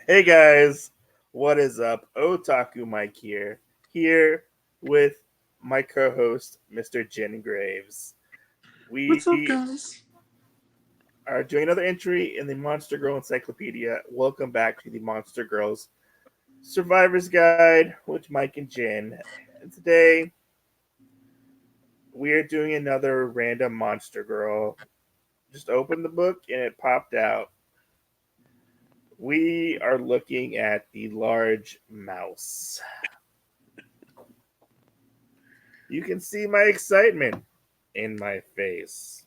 Hey guys, what is up? Otaku Mike here with my co-host, Mr. Jin Graves. What's up, We guys? are doing another entry in the Monster Girl Encyclopedia. Welcome back to the Monster Girls Survivor's Guide with Mike and Jin. And today we are doing another random Monster Girl. Just opened the book and it popped out. We are looking at the large mouse. You can see my excitement in my face.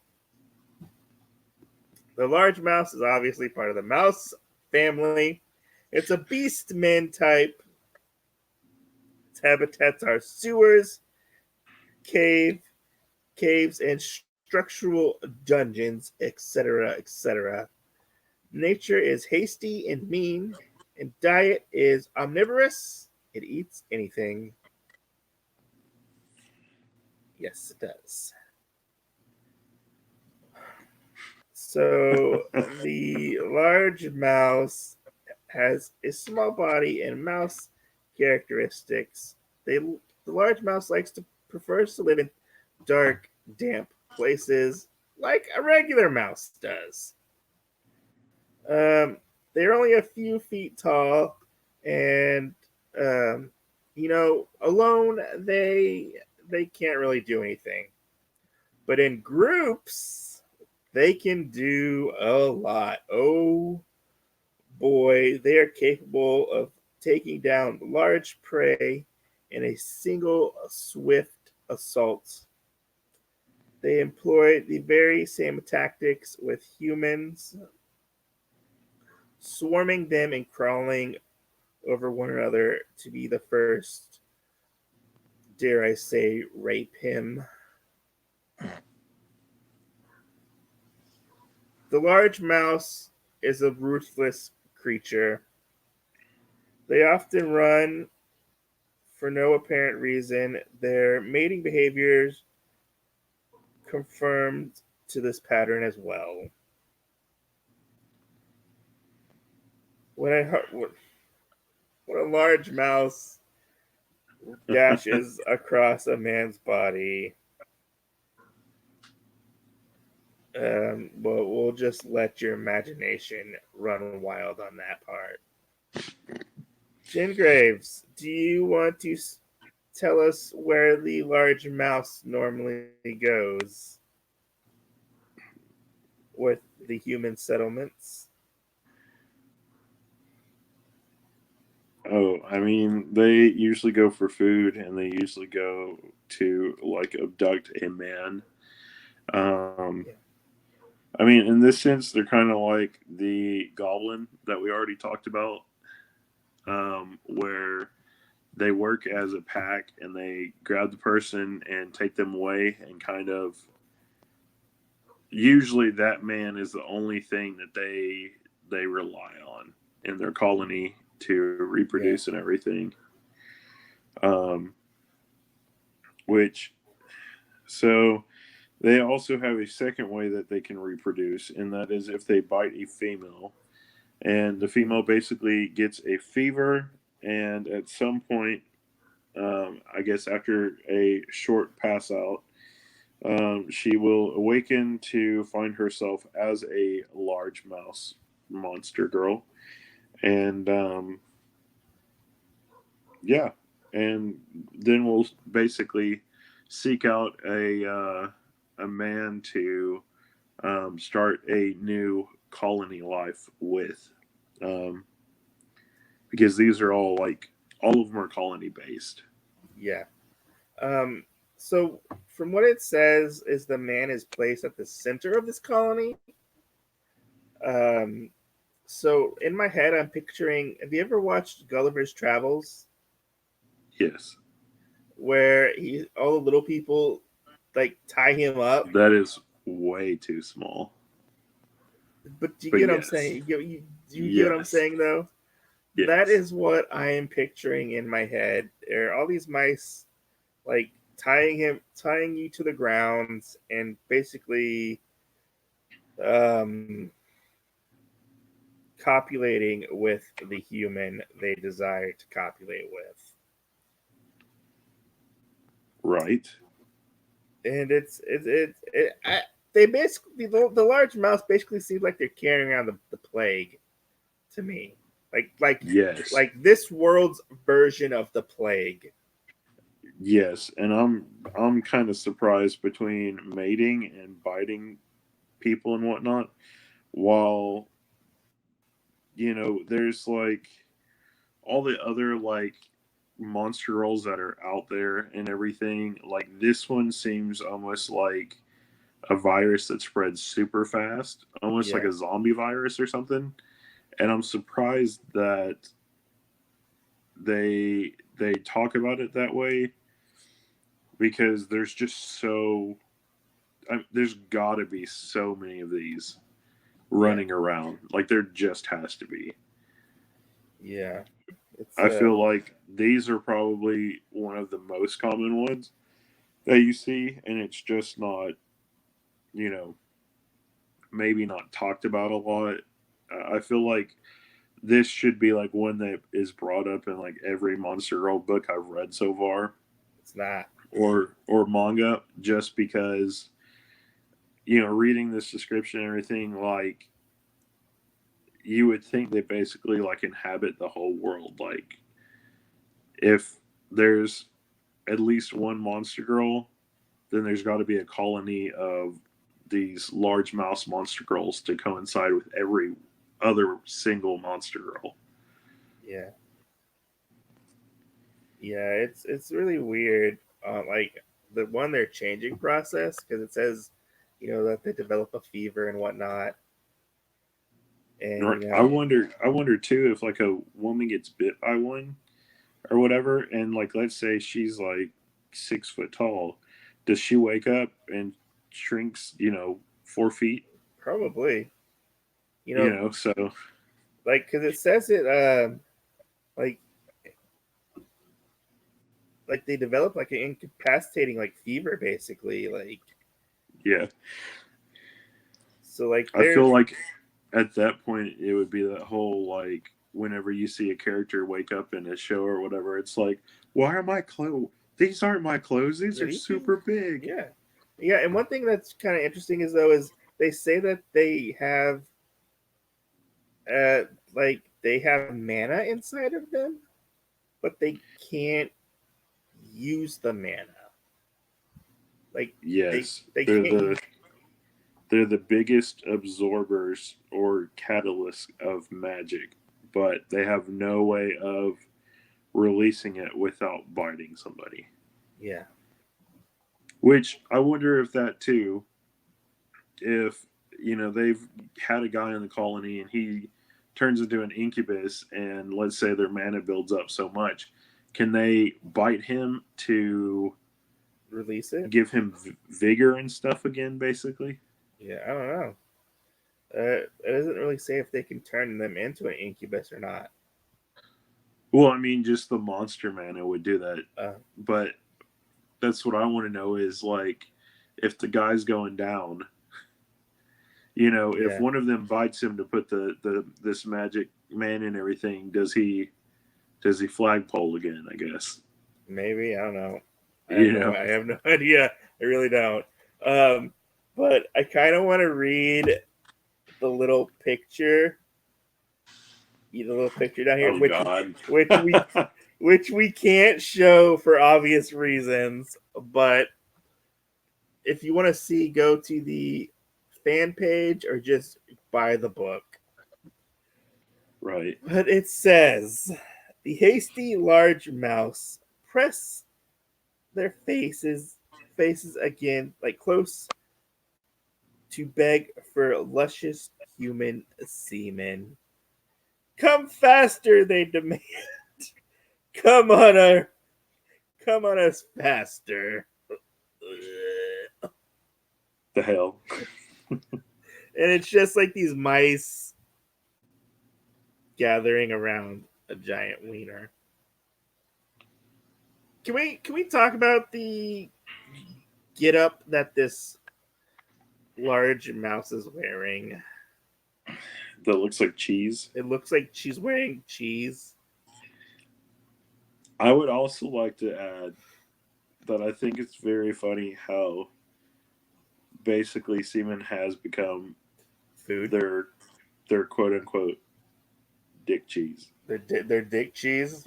The large mouse is obviously part of the mouse family. It's a beastman type. Its habitats are sewers, cave, caves, and structural dungeons, etc., etc. Nature is hasty and mean, and diet is omnivorous. It eats anything. Yes, it does. So the large mouse has a small body and mouse characteristics. The large mouse prefers to live in dark, damp places like a regular mouse does. Um, they're only a few feet tall, and um, alone they can't really do anything. But in groups, they can do a lot. Oh boy, they are capable of taking down large prey in a single swift assault. They employ the very same tactics with humans, swarming them and crawling over one another to be the first, dare I say, rape him. The large mouse is a ruthless creature. They often run for no apparent reason. Their mating behaviors confirmed to this pattern as well. When a, when a large mouse dashes across a man's body, well, we'll just let your imagination run wild on that part. Jen Graves, do you want to tell us where the large mouse normally goes with the human settlements? Oh, I mean, they usually go for food, and they usually go to like abduct a man. Um, Yeah. I mean, in this sense, they're kind of like the goblin that we already talked about, where they work as a pack and they grab the person and take them away, and kind of usually that man is the only thing that they rely on in their colony to Yeah. reproduce and everything. Um, which so they also have a second way that they can reproduce, and that is if they bite a female, and the female basically gets a fever, and at some point, I guess after a short pass out, she will awaken to find herself as a large mouse monster girl, and yeah, and then we'll basically seek out a man to start a new colony life with, um, because these are all like all of them are colony based. Yeah. Um, so, from what it says, is the man is placed at the center of this colony. Um, so, in my head, I'm picturing. Have you ever watched Gulliver's Travels, Yes, where all the little people like tie him up? that is way too small, But do you but get what I'm yes, saying? Do you get what I'm yes, saying though? That yes. is what I am picturing in my head. There are all these mice like tying you to the ground, and basically, um, copulating with the human they desire to copulate with. Right. And they basically the large mouse basically seems like they're carrying around the plague to me, Yes. like this world's version of the plague. Yes. And I'm kind of surprised between mating and biting people and whatnot. While there's like all the other like monster rolls that are out there and everything. Like this one seems almost like a virus that spreads super fast, almost like Yeah, a zombie virus or something. And I'm surprised that they talk about it that way because there's just there's got to be so many of these yeah, running around. Like there just has to be. yeah. It's I feel like these are probably one of the most common ones that you see, and it's just not, you know, maybe not talked about a lot. I feel like this should be like one that is brought up in like every Monster Girl book I've read so far, it's not. or manga, just because reading this description and everything, like you would think they basically like inhabit the whole world. Like if there's at least one Monster Girl, then there's got to be a colony of these large mouse monster girls to coincide with every other single monster girl. Yeah, yeah. It's really weird. Like the one they're changing process because it says, that they develop a fever and whatnot, and I wonder too if like a woman gets bit by one or whatever, and like let's say she's like 6 foot tall, does she wake up and shrinks 4 feet? probably, you know, So like because it says it, like they develop like an incapacitating like fever basically, like yeah, so like I they're feel like at that point it would be that whole like whenever you see a character wake up in a show or whatever, it's like, why are my clothes? These aren't my clothes. These are super big. yeah, yeah. And one thing that's kind of interesting is they say that they have uh like they have mana inside of them, but they can't use the mana. Like Yes, they they're can't. they're the biggest absorbers or catalysts of magic, but they have no way of releasing it without biting somebody. Yeah, Which I wonder if that too, if they've had a guy in the colony and he turns into an incubus, and let's say their mana builds up so much, can they bite him to release it. give him vigor and stuff again, basically? Yeah, I don't know. It doesn't really say if they can turn them into an incubus or not. Well, I mean, just the monster mana would do that, Uh, but that's what I want to know is like if the guy's going down, if yeah, one of them bites him to put the this magic man and everything, does he flagpole again? I guess. maybe I don't know. You know, I have no idea. I really don't. Um, but I kind of want to read the little picture, the little picture down here, oh God. which we which we can't show for obvious reasons. But if you want to see, go to the fan page or just buy the book. Right. But it says the hasty large mouse press their faces again, like close to beg for luscious human semen. Come faster, they demand. Come on, come on us faster. The hell. And it's just like these mice gathering around a giant wiener. Can we talk about the get up that this large mouse is wearing? that looks like cheese. It looks like she's wearing cheese. I would also like to add that I think it's very funny how basically semen has become Food. their quote unquote dick cheese. Their dick cheese.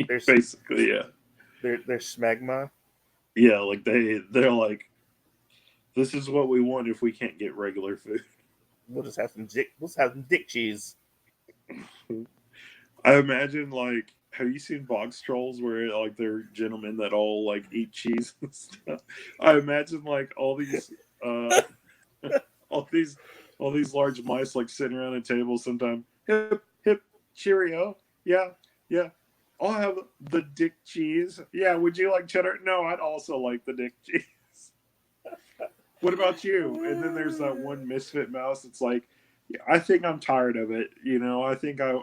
Their Basically, yeah. their smegma. Yeah, like they're like, this is what we want if we can't get regular food. We'll just have some dick. We'll just have some dick cheese. I imagine, like, have you seen box trolls where like they're gentlemen that all like eat cheese and stuff? I imagine like uh all these all these large mice like sitting around a table sometime. Hip hip cheerio. Yeah, yeah. I'll have the dick cheese. Yeah, would you like cheddar? No, I'd also like the dick cheese. What about you? And then there's that one misfit mouse. It's like, yeah, I think I'm tired of it. You know, I think I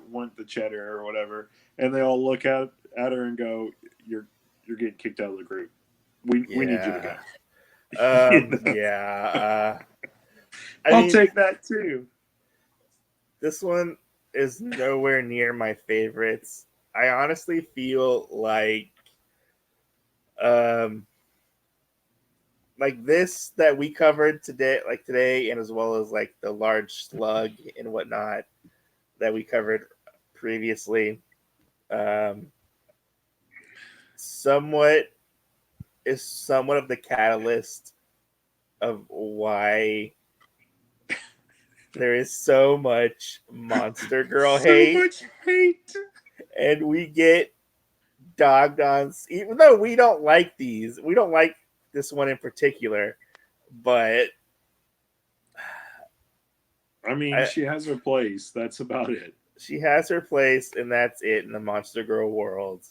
want the cheddar or whatever. And they all look at her and go, you're getting kicked out of the group. We need you to Yeah. go. You know? Yeah. I'll take that too. This one is nowhere near my favorites. I honestly feel um like this that we covered today, and as well as like the large slug and whatnot that we covered previously, um, somewhat somewhat of the catalyst of why there is so much Monster Girl So hate, much hate. and we get dogged on. Even though we don't like these, we don't like this one in particular, but I mean, she has her place. That's about it. she has her place, and that's it in the Monster Girl world.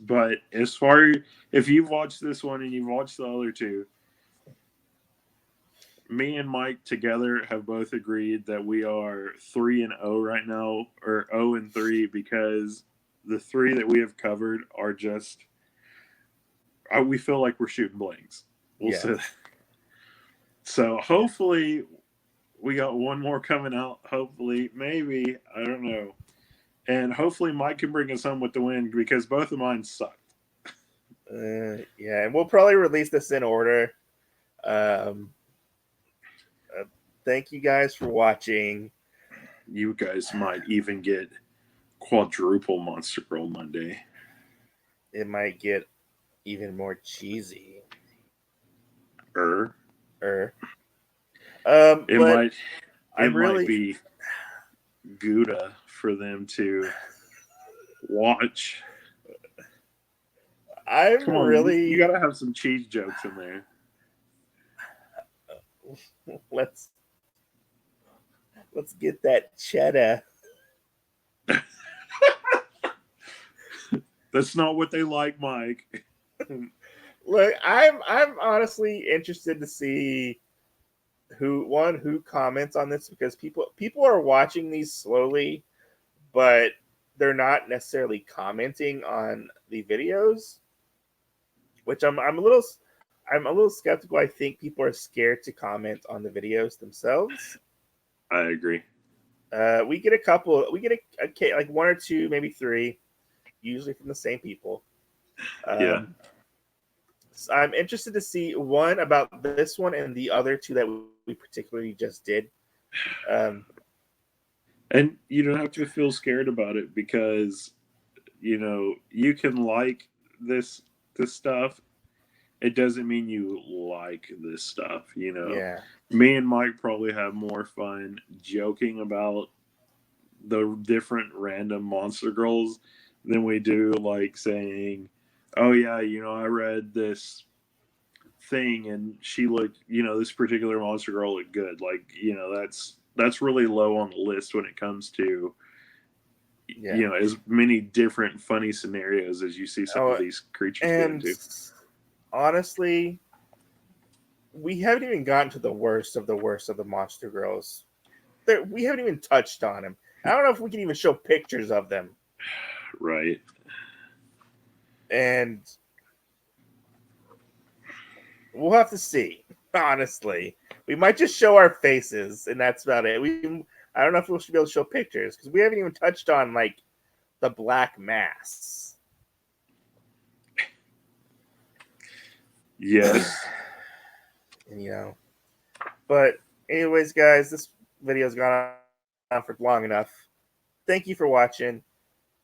But as far if you've watched this one and you've watched the other two, me and Mike together have both agreed that we are 3-0 right now, or 0-3, because the three that we have covered are just we feel like we're shooting blanks. We'll say that. So hopefully we got one more coming out. Hopefully, maybe, I don't know. And hopefully Mike can bring us home with the win, because both of mine sucked. Yeah, and we'll probably release this in order. Thank you guys for watching. You guys might even get quadruple Monster Girl Monday. It might get even more cheesy. It But might be Gouda for them to watch. Come on, you gotta have some cheese jokes in there. Let's get that cheddar. That's not what they like, Mike. Look, I'm honestly interested to see who comments on this, because people are watching these slowly, but they're not necessarily commenting on the videos, which I'm a little skeptical. I think people are scared to comment on the videos themselves. I agree. We get a couple. We get a like one or two, maybe three, usually from the same people. Yeah. So I'm interested to see one about this one and the other two that we particularly just did. And you don't have to feel scared about it, because you can like this stuff. It doesn't mean you like this stuff. Yeah. Me and Mike probably have more fun joking about the different random Monster Girls than we do like saying, oh yeah, I read this thing and she looked, this particular Monster Girl looked good. Like, that's really low on the list when it comes to as many different funny scenarios as you see some of these creatures get into. Honestly, we haven't even gotten to the worst of the Monster Girls. We haven't even touched on them. I don't know if we can even show pictures of them. Right. And we'll have to see, honestly. We might just show our faces, and that's about it. I don't know if we should be able to show pictures because we haven't even touched on like the black mass. Yes. And, you know, but anyways, guys, this video's gone on for long enough. Thank you for watching.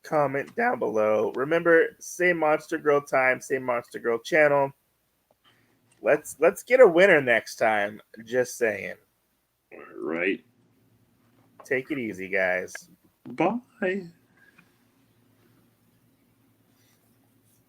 Comment down below. Remember, same Monster Girl time, same Monster Girl channel. Let's get a winner next time. Just saying. All right. Take it easy, guys. Bye.